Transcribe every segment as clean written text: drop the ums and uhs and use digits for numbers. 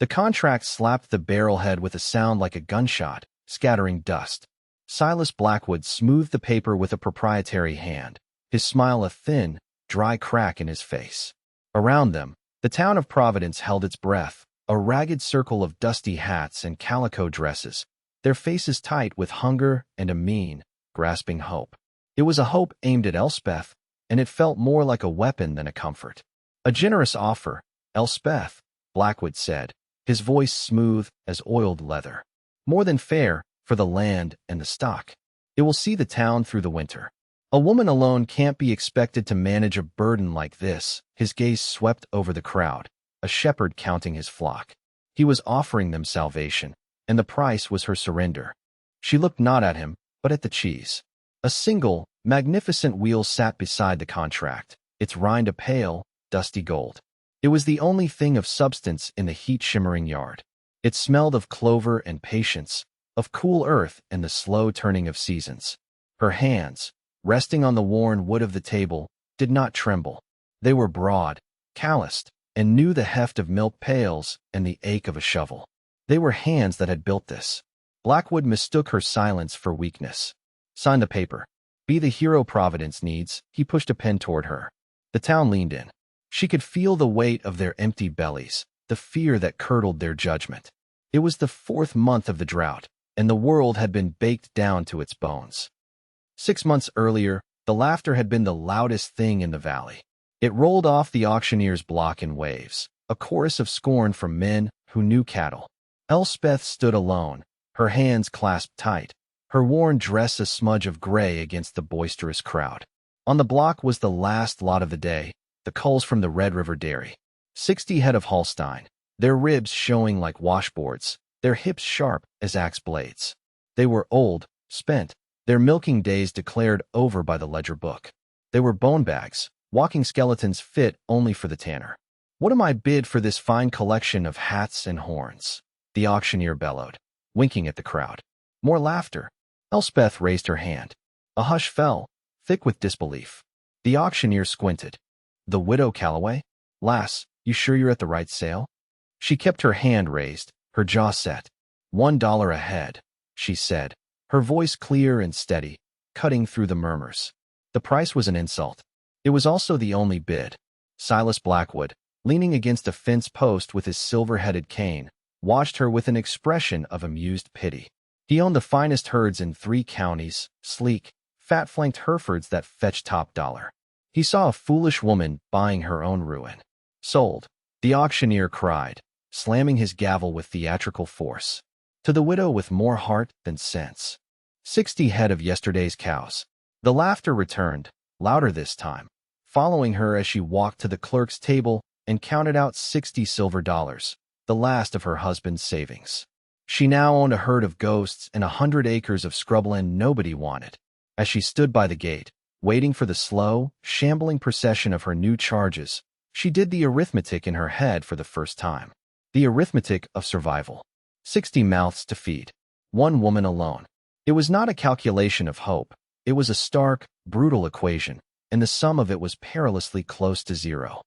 The contract slapped the barrelhead with a sound like a gunshot, scattering dust. Silas Blackwood smoothed the paper with a proprietary hand, his smile a thin, dry crack in his face. Around them, the town of Providence held its breath, a ragged circle of dusty hats and calico dresses, their faces tight with hunger and a mean, grasping hope. It was a hope aimed at Elspeth, and it felt more like a weapon than a comfort. A generous offer, Elspeth, Blackwood said, his voice smooth as oiled leather. More than fair for the land and the stock. It will see the town through the winter. A woman alone can't be expected to manage a burden like this. His gaze swept over the crowd, a shepherd counting his flock. He was offering them salvation, and the price was her surrender. She looked not at him, but at the cheese. A single, magnificent wheel sat beside the contract, its rind a pale, dusty gold. It was the only thing of substance in the heat-shimmering yard. It smelled of clover and patience, of cool earth and the slow turning of seasons. Her hands, resting on the worn wood of the table, did not tremble. They were broad, calloused, and knew the heft of milk pails and the ache of a shovel. They were hands that had built this. Blackwood mistook her silence for weakness. Sign the paper. Be the hero Providence needs. He pushed a pen toward her. The town leaned in. She could feel the weight of their empty bellies, the fear that curdled their judgment. It was the 4th month of the drought, and the world had been baked down to its bones. 6 months earlier, the laughter had been the loudest thing in the valley. It rolled off the auctioneer's block in waves, a chorus of scorn from men who knew cattle. Elspeth stood alone, her hands clasped tight, her worn dress a smudge of gray against the boisterous crowd. On the block was the last lot of the day, the culls from the Red River Dairy. 60 head of Holstein, their ribs showing like washboards, their hips sharp as axe blades. They were old, spent, their milking days declared over by the ledger book. They were bone bags, walking skeletons fit only for the tanner. What am I bid for this fine collection of hats and horns? The auctioneer bellowed, winking at the crowd. More laughter. Elspeth raised her hand. A hush fell, thick with disbelief. The auctioneer squinted. The widow Calloway? Lass, you sure you're at the right sale? She kept her hand raised, her jaw set. $1 a head, she said, her voice clear and steady, cutting through the murmurs. The price was an insult. It was also the only bid. Silas Blackwood, leaning against a fence post with his silver-headed cane, watched her with an expression of amused pity. He owned the finest herds in 3 counties, sleek, fat-flanked Herefords that fetched top dollar. He saw a foolish woman buying her own ruin. Sold, the auctioneer cried, slamming his gavel with theatrical force. To the widow with more heart than sense. 60 head of yesterday's cows. The laughter returned, louder this time, following her as she walked to the clerk's table and counted out 60 silver dollars, the last of her husband's savings. She now owned a herd of ghosts and 100 acres of scrubland nobody wanted. As she stood by the gate, waiting for the slow, shambling procession of her new charges, she did the arithmetic in her head for the first time. The arithmetic of survival. 60 mouths to feed. 1 woman alone. It was not a calculation of hope. It was a stark, brutal equation, and the sum of it was perilously close to zero.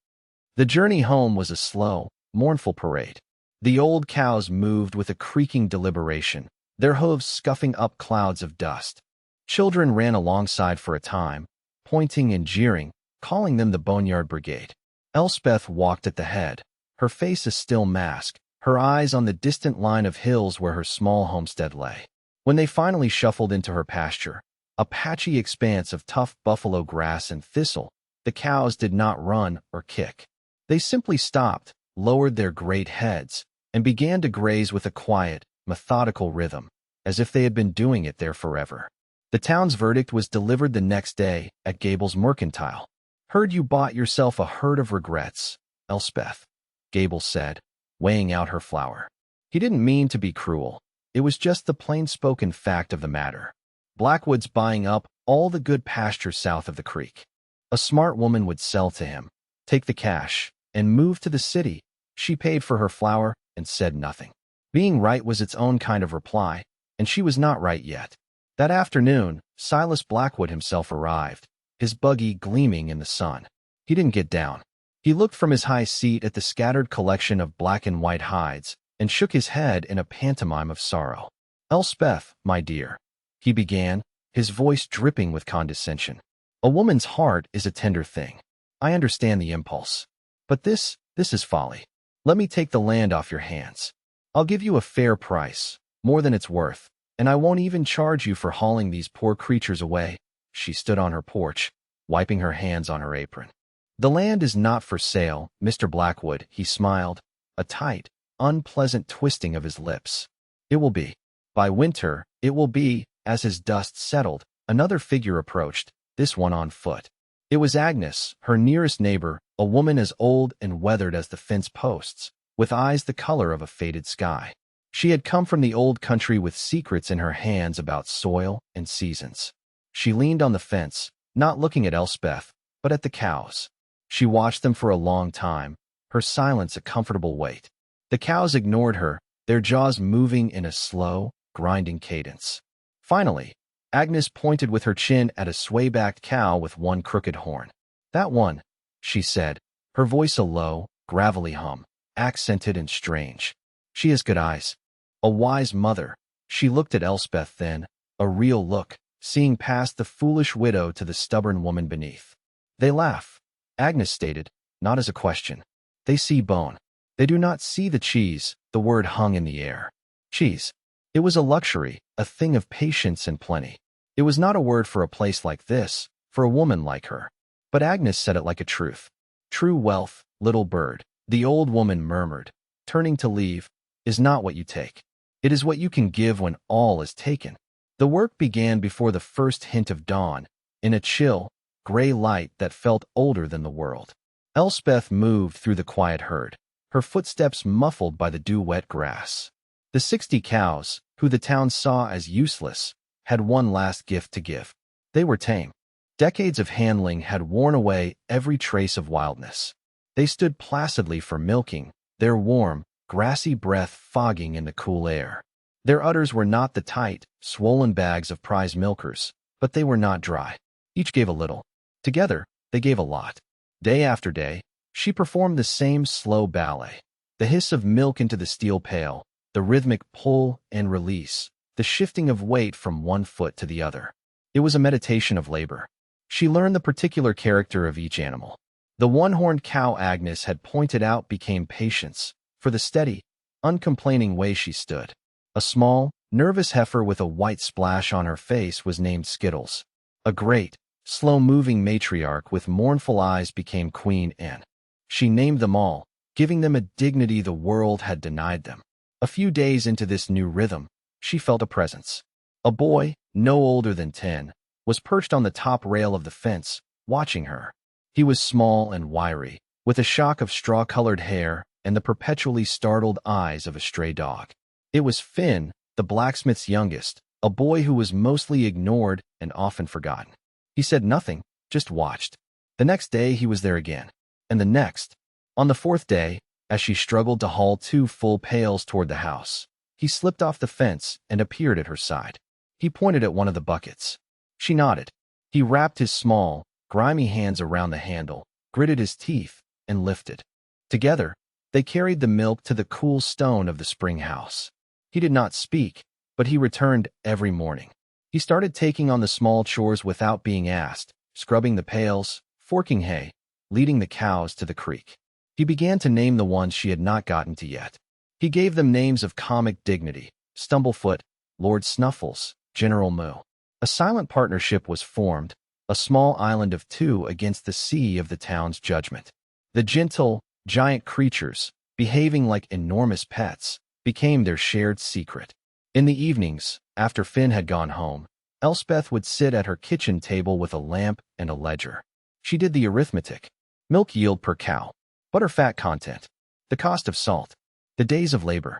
The journey home was a slow, mournful parade. The old cows moved with a creaking deliberation, their hooves scuffing up clouds of dust. Children ran alongside for a time, pointing and jeering, calling them the Boneyard Brigade. Elspeth walked at the head, her face a still mask, her eyes on the distant line of hills where her small homestead lay. When they finally shuffled into her pasture, a patchy expanse of tough buffalo grass and thistle, the cows did not run or kick. They simply stopped, lowered their great heads, and began to graze with a quiet, methodical rhythm, as if they had been doing it there forever. The town's verdict was delivered the next day at Gable's Mercantile. Heard you bought yourself a herd of regrets, Elspeth, Gable said, weighing out her flour. He didn't mean to be cruel. It was just the plain-spoken fact of the matter. Blackwood's buying up all the good pasture south of the creek. A smart woman would sell to him, take the cash, and move to the city. She paid for her flour and said nothing. Being right was its own kind of reply, and she was not right yet. That afternoon, Silas Blackwood himself arrived, his buggy gleaming in the sun. He didn't get down. He looked from his high seat at the scattered collection of black and white hides, and shook his head in a pantomime of sorrow. "Elspeth, my dear," he began, his voice dripping with condescension. "A woman's heart is a tender thing. I understand the impulse. But this is folly. Let me take the land off your hands. I'll give you a fair price, more than it's worth, and I won't even charge you for hauling these poor creatures away." She stood on her porch, wiping her hands on her apron. "The land is not for sale, Mr. Blackwood," he smiled, a tight, unpleasant twisting of his lips. "It will be. By winter, it will be." As his dust settled, another figure approached, this one on foot. It was Agnes, her nearest neighbor, a woman as old and weathered as the fence posts, with eyes the color of a faded sky. She had come from the old country with secrets in her hands about soil and seasons. She leaned on the fence, not looking at Elspeth, but at the cows. She watched them for a long time, her silence a comfortable weight. The cows ignored her, their jaws moving in a slow, grinding cadence. Finally, Agnes pointed with her chin at a sway-backed cow with one crooked horn. "That one," she said, her voice a low, gravelly hum, accented and strange. "She has good eyes. A wise mother." She looked at Elspeth then, a real look, seeing past the foolish widow to the stubborn woman beneath. "They laugh," Agnes stated, not as a question. "They see bone. They do not see the cheese." The word hung in the air. Cheese. It was a luxury, a thing of patience and plenty. It was not a word for a place like this, for a woman like her. But Agnes said it like a truth. "True wealth, little bird," the old woman murmured, turning to leave, "is not what you take. It is what you can give when all is taken." The work began before the first hint of dawn, in a chill, gray light that felt older than the world. Elspeth moved through the quiet herd, her footsteps muffled by the dew-wet grass. The 60 cows, who the town saw as useless, had one last gift to give. They were tame. Decades of handling had worn away every trace of wildness. They stood placidly for milking, their warm, grassy breath fogging in the cool air. Their udders were not the tight, swollen bags of prize milkers, but they were not dry. Each gave a little. Together, they gave a lot. Day after day, she performed the same slow ballet. The hiss of milk into the steel pail, the rhythmic pull and release, the shifting of weight from one foot to the other. It was a meditation of labor. She learned the particular character of each animal. The one-horned cow Agnes had pointed out became Patience, for the steady, uncomplaining way she stood. A small, nervous heifer with a white splash on her face was named Skittles. A great, slow-moving matriarch with mournful eyes became Queen Anne. She named them all, giving them a dignity the world had denied them. A few days into this new rhythm, she felt a presence. A boy, no older than 10, was perched on the top rail of the fence, watching her. He was small and wiry, with a shock of straw-colored hair and the perpetually startled eyes of a stray dog. It was Finn, the blacksmith's youngest, a boy who was mostly ignored and often forgotten. He said nothing, just watched. The next day he was there again, and the next. On the 4th day, as she struggled to haul 2 full pails toward the house, he slipped off the fence and appeared at her side. He pointed at one of the buckets. She nodded. He wrapped his small, grimy hands around the handle, gritted his teeth, and lifted. Together, they carried the milk to the cool stone of the spring house. He did not speak, but he returned every morning. He started taking on the small chores without being asked, scrubbing the pails, forking hay, leading the cows to the creek. He began to name the ones she had not gotten to yet. He gave them names of comic dignity: Stumblefoot, Lord Snuffles, General Moo. A silent partnership was formed, a small island of 2 against the sea of the town's judgment. The gentle, giant creatures, behaving like enormous pets, became their shared secret. In the evenings, after Finn had gone home, Elspeth would sit at her kitchen table with a lamp and a ledger. She did the arithmetic: milk yield per cow, butter fat content, the cost of salt, the days of labor.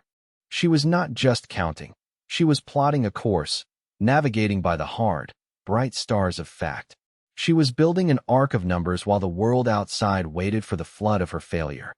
She was not just counting. She was plotting a course, navigating by the hard, bright stars of fact. She was building an arc of numbers while the world outside waited for the flood of her failure.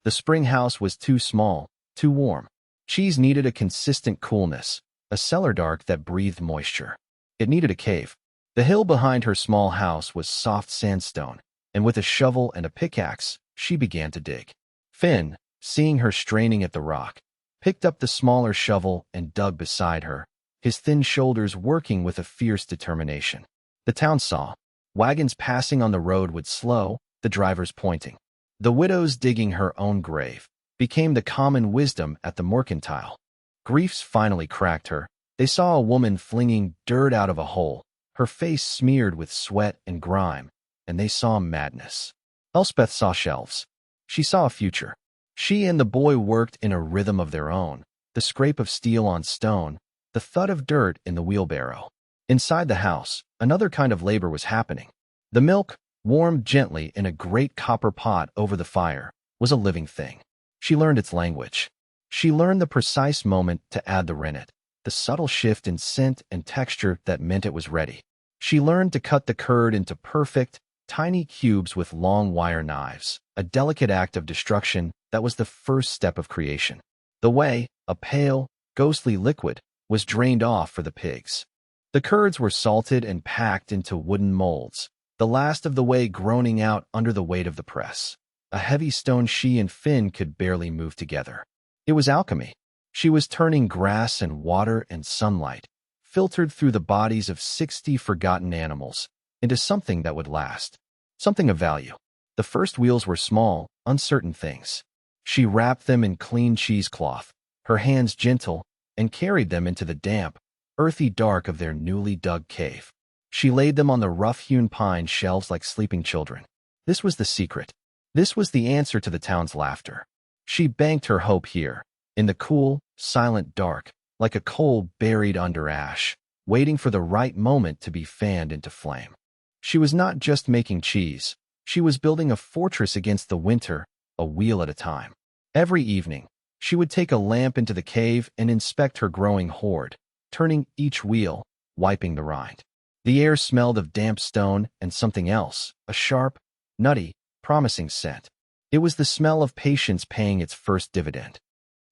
The spring house was too small, too warm. Cheese needed a consistent coolness, a cellar dark that breathed moisture. It needed a cave. The hill behind her small house was soft sandstone, and with a shovel and a pickaxe, she began to dig. Finn, seeing her straining at the rock, picked up the smaller shovel and dug beside her, his thin shoulders working with a fierce determination. The town saw. Wagons passing on the road would slow, the drivers pointing. The widow's digging her own grave became the common wisdom at the mercantile. Griefs finally cracked her. They saw a woman flinging dirt out of a hole, her face smeared with sweat and grime, and they saw madness. Elspeth saw shelves. She saw a future. She and the boy worked in a rhythm of their own, the scrape of steel on stone, the thud of dirt in the wheelbarrow. Inside the house, another kind of labor was happening. The milk, warmed gently in a great copper pot over the fire, was a living thing. She learned its language. She learned the precise moment to add the rennet, the subtle shift in scent and texture that meant it was ready. She learned to cut the curd into perfect, tiny cubes with long wire knives, a delicate act of destruction that was the first step of creation. The whey, a pale, ghostly liquid, was drained off for the pigs. The curds were salted and packed into wooden molds, the last of the whey groaning out under the weight of the press. A heavy stone she and Finn could barely move together. It was alchemy. She was turning grass and water and sunlight, filtered through the bodies of 60 forgotten animals, into something that would last, something of value. The first wheels were small, uncertain things. She wrapped them in clean cheesecloth, her hands gentle, and carried them into the damp, earthy dark of their newly dug cave. She laid them on the rough-hewn pine shelves like sleeping children. This was the secret. This was the answer to the town's laughter. She banked her hope here, in the cool, silent dark, like a coal buried under ash, waiting for the right moment to be fanned into flame. She was not just making cheese. She was building a fortress against the winter, a wheel at a time. Every evening, she would take a lamp into the cave and inspect her growing hoard, turning each wheel, wiping the rind. The air smelled of damp stone and something else, a sharp, nutty, promising scent. It was the smell of patience paying its first dividend.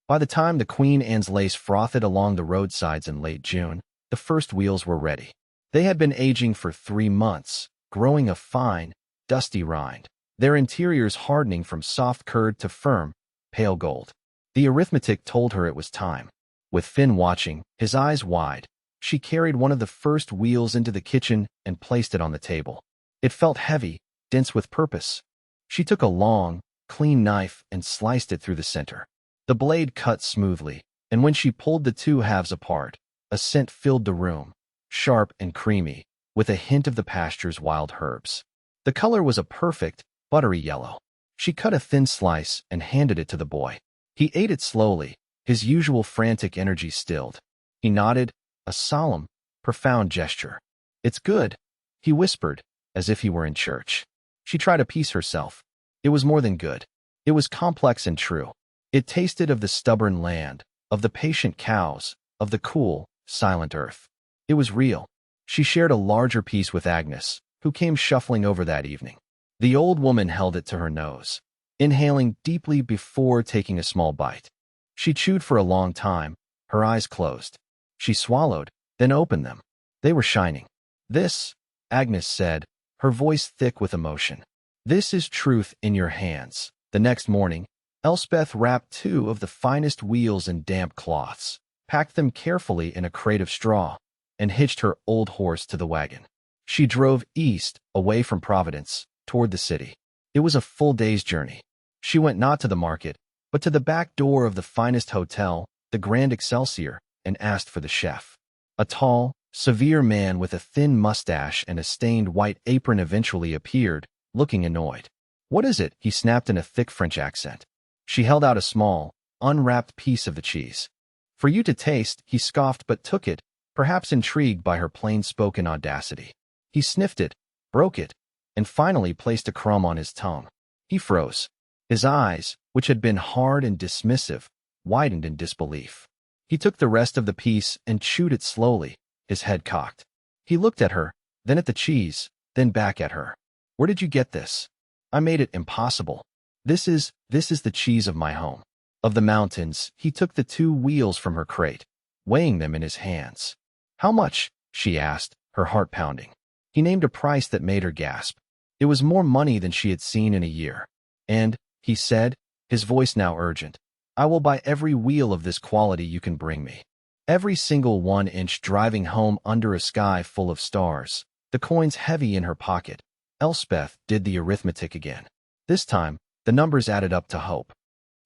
By the time the Queen Anne's lace frothed along the roadsides in late June, the first wheels were ready. They had been aging for 3 months, growing a fine, dusty rind, their interiors hardening from soft curd to firm, pale gold. The arithmetic told her it was time. With Finn watching, his eyes wide, she carried one of the first wheels into the kitchen and placed it on the table. It felt heavy, dense with purpose. She took a long, clean knife and sliced it through the center. The blade cut smoothly, and when she pulled the two halves apart, a scent filled the room, sharp and creamy, with a hint of the pasture's wild herbs. The color was a perfect, buttery yellow. She cut a thin slice and handed it to the boy. He ate it slowly, his usual frantic energy stilled. He nodded, a solemn, profound gesture. "It's good," he whispered, as if he were in church. She tried to piece herself. It was more than good. It was complex and true. It tasted of the stubborn land, of the patient cows, of the cool, silent earth. It was real. She shared a larger piece with Agnes, who came shuffling over that evening. The old woman held it to her nose, inhaling deeply before taking a small bite. She chewed for a long time, her eyes closed. She swallowed, then opened them. They were shining. "This," Agnes said, her voice thick with emotion. "This is truth in your hands." The next morning, Elspeth wrapped 2 of the finest wheels in damp cloths, packed them carefully in a crate of straw, and hitched her old horse to the wagon. She drove east, away from Providence, toward the city. It was a full day's journey. She went not to the market, but to the back door of the finest hotel, the Grand Excelsior, and asked for the chef. A tall, severe man with a thin mustache and a stained white apron eventually appeared, looking annoyed. "What is it?" he snapped in a thick French accent. She held out a small, unwrapped piece of the cheese. "For you to taste," he scoffed but took it, perhaps intrigued by her plain-spoken audacity. He sniffed it, broke it, and finally placed a crumb on his tongue. He froze. His eyes, which had been hard and dismissive, widened in disbelief. He took the rest of the piece and chewed it slowly, his head cocked. He looked at her, then at the cheese, then back at her. "Where did you get this?" "I made it impossible. This is the cheese of my home." Of the mountains, he took the 2 wheels from her crate, weighing them in his hands. "How much?" she asked, her heart pounding. He named a price that made her gasp. It was more money than she had seen in a year. "And," he said, his voice now urgent, I will buy every wheel of this quality you can bring me. Every single 1 inch driving home under a sky full of stars, the coins heavy in her pocket. Elspeth did the arithmetic again. This time, the numbers added up to hope.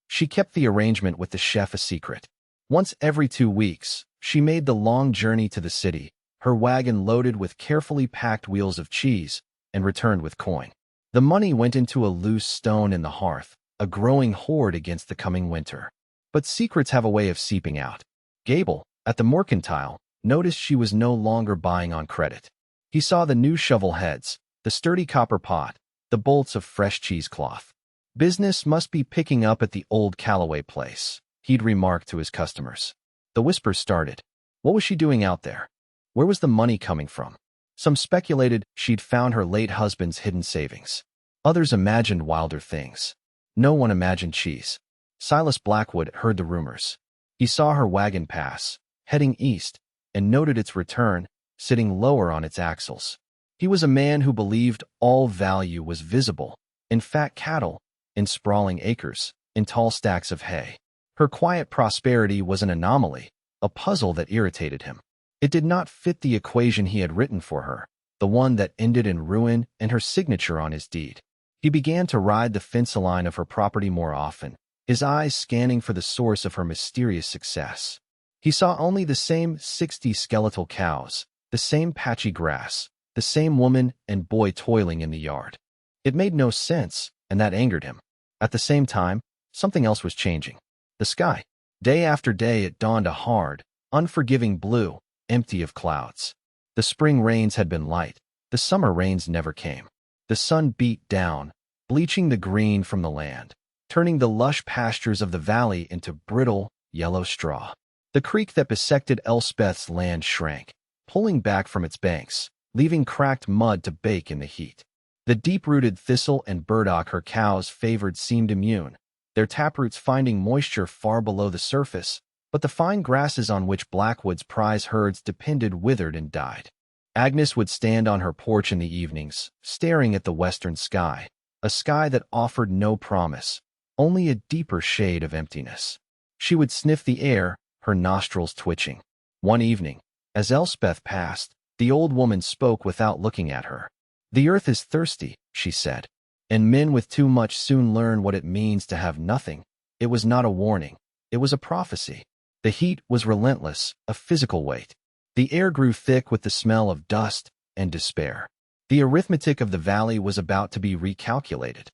She kept the arrangement with the chef a secret. Once every 2 weeks, she made the long journey to the city, her wagon loaded with carefully packed wheels of cheese, and returned with coin. The money went into a loose stone in the hearth, a growing hoard against the coming winter. But secrets have a way of seeping out. Gable, at the mercantile, noticed she was no longer buying on credit. He saw the new shovel heads, the sturdy copper pot, the bolts of fresh cheesecloth. Business must be picking up at the old Callaway place, he'd remarked to his customers. The whispers started. What was she doing out there? Where was the money coming from? Some speculated she'd found her late husband's hidden savings. Others imagined wilder things. No one imagined cheese. Silas Blackwood heard the rumors. He saw her wagon pass, heading east, and noted its return, sitting lower on its axles. He was a man who believed all value was visible, in fat cattle, in sprawling acres, in tall stacks of hay. Her quiet prosperity was an anomaly, a puzzle that irritated him. It did not fit the equation he had written for her, the one that ended in ruin and her signature on his deed. He began to ride the fence line of her property more often, his eyes scanning for the source of her mysterious success. He saw only the same 60 skeletal cows, the same patchy grass, the same woman and boy toiling in the yard. It made no sense, and that angered him. At the same time, something else was changing. The sky. Day after day it dawned a hard, unforgiving blue, empty of clouds. The spring rains had been light. The summer rains never came. The sun beat down, bleaching the green from the land, turning the lush pastures of the valley into brittle, yellow straw. The creek that bisected Elspeth's land shrank, pulling back from its banks, leaving cracked mud to bake in the heat. The deep-rooted thistle and burdock her cows favored seemed immune, their taproots finding moisture far below the surface, but the fine grasses on which Blackwood's prize herds depended withered and died. Agnes would stand on her porch in the evenings, staring at the western sky, a sky that offered no promise, only a deeper shade of emptiness. She would sniff the air, her nostrils twitching. One evening, as Elspeth passed, the old woman spoke without looking at her. "The earth is thirsty," she said, "and men with too much soon learn what it means to have nothing." It was not a warning. It was a prophecy. The heat was relentless, a physical weight. The air grew thick with the smell of dust and despair. The arithmetic of the valley was about to be recalculated.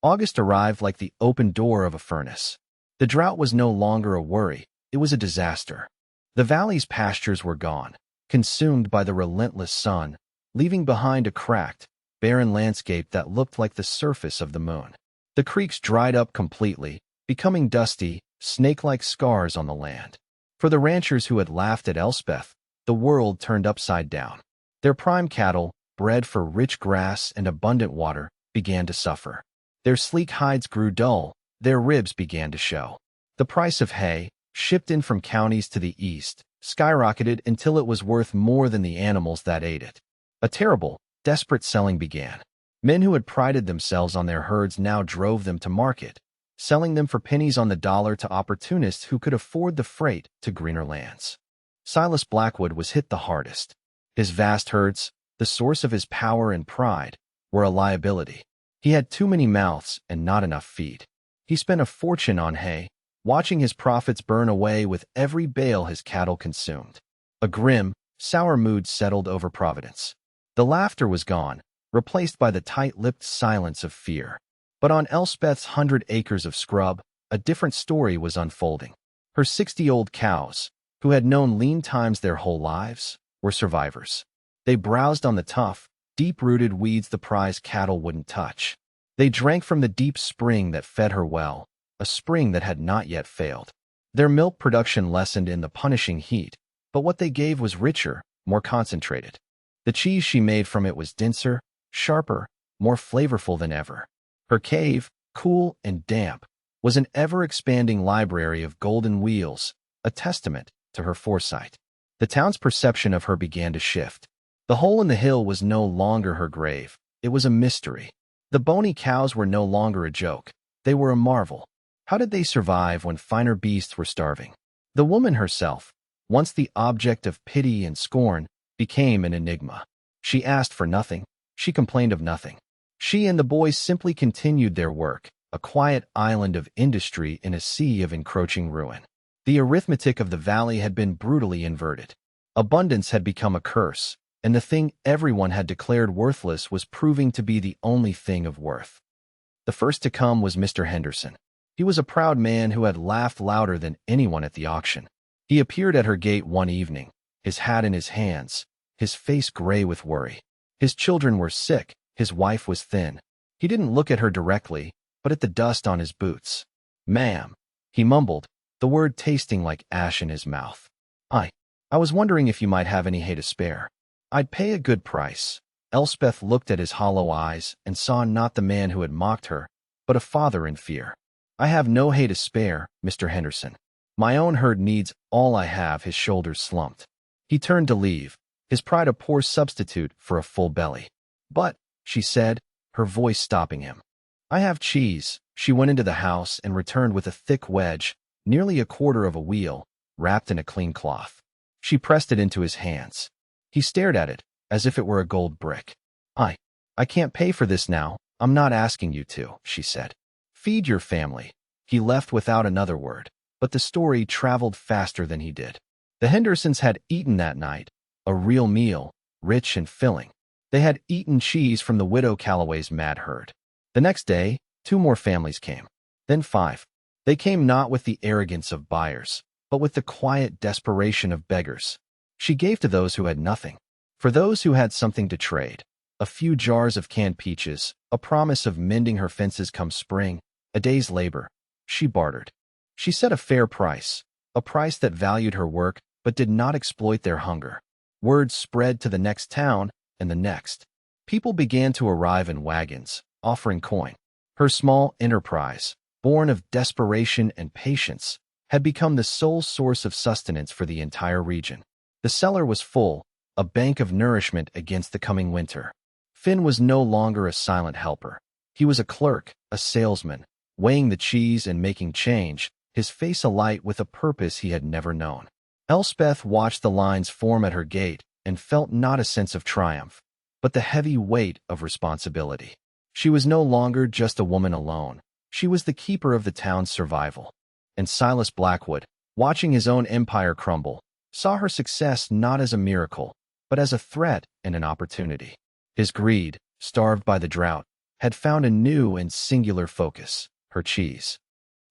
August arrived like the open door of a furnace. The drought was no longer a worry, it was a disaster. The valley's pastures were gone, consumed by the relentless sun, leaving behind a cracked, barren landscape that looked like the surface of the moon. The creeks dried up completely, becoming dusty, snake-like scars on the land. For the ranchers who had laughed at Elspeth, the world turned upside down. Their prime cattle, bred for rich grass and abundant water, began to suffer. Their sleek hides grew dull, their ribs began to show. The price of hay, shipped in from counties to the east, skyrocketed until it was worth more than the animals that ate it. A terrible, desperate selling began. Men who had prided themselves on their herds now drove them to market, selling them for pennies on the dollar to opportunists who could afford the freight to greener lands. Silas Blackwood was hit the hardest. His vast herds, the source of his power and pride, were a liability. He had too many mouths and not enough feed. He spent a fortune on hay, watching his profits burn away with every bale his cattle consumed. A grim, sour mood settled over Providence. The laughter was gone, replaced by the tight-lipped silence of fear. But on Elspeth's 100 acres of scrub, a different story was unfolding. Her 60-old cows, who had known lean times their whole lives, were survivors. They browsed on the tough, deep-rooted weeds the prize cattle wouldn't touch. They drank from the deep spring that fed her well, a spring that had not yet failed. Their milk production lessened in the punishing heat, but what they gave was richer, more concentrated. The cheese she made from it was denser, sharper, more flavorful than ever. Her cave, cool and damp, was an ever-expanding library of golden wheels, a testament to her foresight. The town's perception of her began to shift. The hole in the hill was no longer her grave, it was a mystery. The bony cows were no longer a joke, they were a marvel. How did they survive when finer beasts were starving? The woman herself, once the object of pity and scorn, became an enigma. She asked for nothing. She complained of nothing. She and the boys simply continued their work, a quiet island of industry in a sea of encroaching ruin. The arithmetic of the valley had been brutally inverted. Abundance had become a curse, and the thing everyone had declared worthless was proving to be the only thing of worth. The first to come was Mr. Henderson. He was a proud man who had laughed louder than anyone at the auction. He appeared at her gate one evening, his hat in his hands, his face gray with worry. His children were sick, his wife was thin. He didn't look at her directly, but at the dust on his boots. "Ma'am," he mumbled, the word tasting like ash in his mouth. I was wondering if you might have any hay to spare. I'd pay a good price." Elspeth looked at his hollow eyes and saw not the man who had mocked her, but a father in fear. "I have no hay to spare, Mr. Henderson. My own herd needs all I have." His shoulders slumped. He turned to leave, his pride a poor substitute for a full belly. "But," she said, her voice stopping him. "I have cheese." She went into the house and returned with a thick wedge, nearly a quarter of a wheel, wrapped in a clean cloth. She pressed it into his hands. He stared at it, as if it were a gold brick. I can't pay for this now. I'm not asking you to," she said. "Feed your family." He left without another word, but the story traveled faster than he did. The Hendersons had eaten that night, a real meal, rich and filling. They had eaten cheese from the widow Calloway's mad herd. The next day, 2 more families came. Then 5. They came not with the arrogance of buyers, but with the quiet desperation of beggars. She gave to those who had nothing. For those who had something to trade, a few jars of canned peaches, a promise of mending her fences come spring, a day's labor, she bartered. She set a fair price, a price that valued her work but did not exploit their hunger. Word spread to the next town and the next. People began to arrive in wagons, offering coin. Her small enterprise, born of desperation and patience, had become the sole source of sustenance for the entire region. The cellar was full, a bank of nourishment against the coming winter. Finn was no longer a silent helper. He was a clerk, a salesman, weighing the cheese and making change, his face alight with a purpose he had never known. Elspeth watched the lines form at her gate and felt not a sense of triumph, but the heavy weight of responsibility. She was no longer just a woman alone. She was the keeper of the town's survival. And Silas Blackwood, watching his own empire crumble, saw her success not as a miracle, but as a threat and an opportunity. His greed, starved by the drought, had found a new and singular focus: her cheese.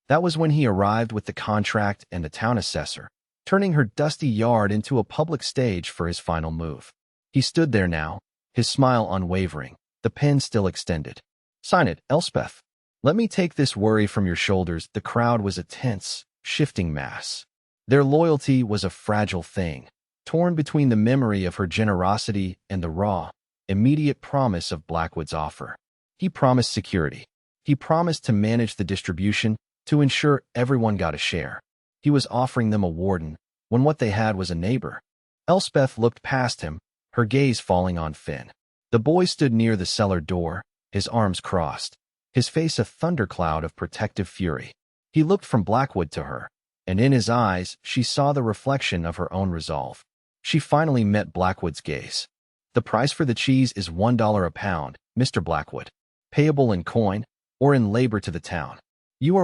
That was when he arrived with the contract and the town assessor, turning her dusty yard into a public stage for his final move. He stood there now, his smile unwavering, the pen still extended. "Sign it, Elspeth. Let me take this worry from your shoulders." The crowd was a tense, shifting mass. Their loyalty was a fragile thing, torn between the memory of her generosity and the raw, immediate promise of Blackwood's offer. He promised security. He promised to manage the distribution, to ensure everyone got a share. He was offering them a warden, when what they had was a neighbor. Elspeth looked past him, her gaze falling on Finn. The boy stood near the cellar door, his arms crossed, his face a thundercloud of protective fury. He looked from Blackwood to her, and in his eyes she saw the reflection of her own resolve. She finally met Blackwood's gaze. "The price for the cheese is $1 a pound, Mr. Blackwood, payable in coin or in labor to the town. You are